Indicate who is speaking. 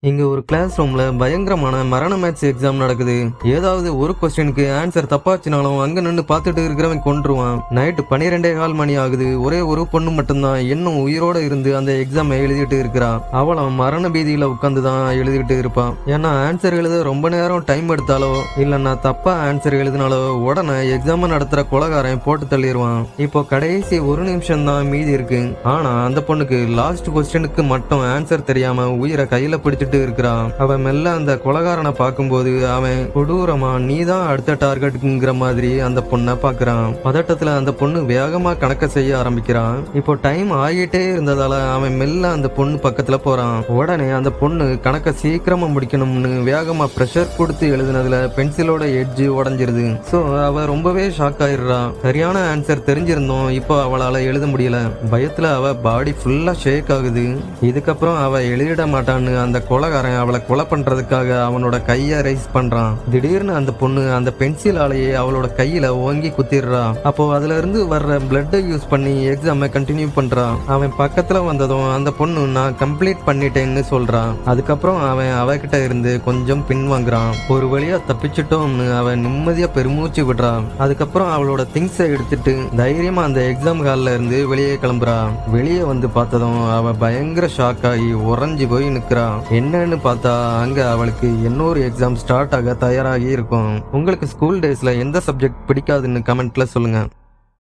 Speaker 1: இங்க ஒரு கிளாஸ் ரூம்ல பயங்கரமான மரண மேத்ஸ் எக்ஸாம் நடக்குது. ஏதாவது ஒரு கொஸ்டினுக்கு ஆன்சர் தப்பாச்சுனாலும் அங்க நின்று பார்த்துட்டு இருக்கிறவன் கொன்றுவான். நைட்டு 12:15 மணி ஆகுது. ஒரே ஒரு பொண்ணு மட்டும்தான் இன்னும் உயிரோட இருந்து அந்த எக்ஸாம் எழுதிட்டு இருக்கிறா. அவளும் மரண பீதியில உட்காந்து தான் எழுதிட்டு இருப்பான். ஏன்னா ஆன்சர் எழுத ரொம்ப நேரம் டைம் எடுத்தாலோ இல்லைன்னா தப்பா ஆன்சர் எழுதினாலோ உடனே எக்ஸாம் நடத்துற கொலகாரன் போட்டு தள்ளிடுவான். இப்போ கடைசி ஒரு நிமிஷம் தான் மீதி இருக்கு. ஆனா அந்த பொண்ணுக்கு லாஸ்ட் கொஸ்டினுக்கு மட்டும் ஆன்சர் தெரியாம உயிரை கையில பிடிச்சிட்டு இருக்கிறான். அவன் மெல்ல அந்த கொலகாரனை பார்க்கும்போது அவன் கொடூரமா நீதான் அடுத்த டார்கெட்டுங்கிற மாதிரி அந்த பொண்ணை பாக்குறான். பதட்டத்துல அந்த பொண்ணு வேகமா கணக்க செய்ய ஆரம்பிக்கிறான். இப்போ டைம் ஆகிட்டே இருந்ததால அவன் மெல்ல அந்த பொண்ணு பக்கத்துல போறான். உடனே அந்த பொண்ணு கணக்க சீக்கிரமா முடிக்கணும்னு வேகமா பிரஷர் கொடுத்து எழுதுனதுல பென்சிலோட எட்ஜ் உடஞ்சிருது. சோ அவ ரொம்பவே ஷாக் ஆயிடுறான். சரியான ஆன்சர் தெரிஞ்சிருந்தோம், இப்போ அவளால எழுத முடியல. பயத்துல அவ பாடி ஃபுல்லா ஷேக் ஆகுது. இதுக்கப்புறம் அவ எழுதிட மாட்டான்னு அந்த கொலகாரன் அவளை கொலை பண்றதுக்காக அவனோட கைய ரைஸ் பண்றான். திடீர்னு அந்த பொண்ணு அந்த பென்சிலாலேயே அவளோட கையில ஓங்கி குத்திடுறா. அப்போ அதுல இருந்து வர்ற பிளட்டை யூஸ் பண்ணி எக்ஸாமை கண்டினியூ பண்றான். அவன் பக்கத்துல வந்ததும் அந்த பொண்ணு நான் கம்ப்ளீட் பண்ணிட்டேன்னு சொல்றான். அதுக்கப்புறம் அவன் அவகிட்ட இருந்து கொஞ்சம் பின்வாங்குறான். ஒரு வழியா தப்பிச்சிட்டோம்னு அவன் நிம்மதியா பெருமூச்சு விடுறான். அதுக்கப்புறம் அவளோட திங்ஸை எடுத்துட்டு தைரியமா அந்த எக்ஸாம் ஹால்ல இருந்து வெளியே கிளம்புறா. வெளியே வந்து பார்த்ததும் அவ பயங்கர ஷாக் ஆகி உறைஞ்சி போய் நிக்கிறா. என்னன்னு பார்த்தா அங்க அவளுக்கு இன்னொரு எக்ஸாம் ஸ்டார்ட் ஆக தயாராகி இருக்கும். உங்களுக்கு ஸ்கூல் டேஸ்ல எந்த சப்ஜெக்ட் பிடிக்காதுன்னு கமெண்ட்ல சொல்லுங்க.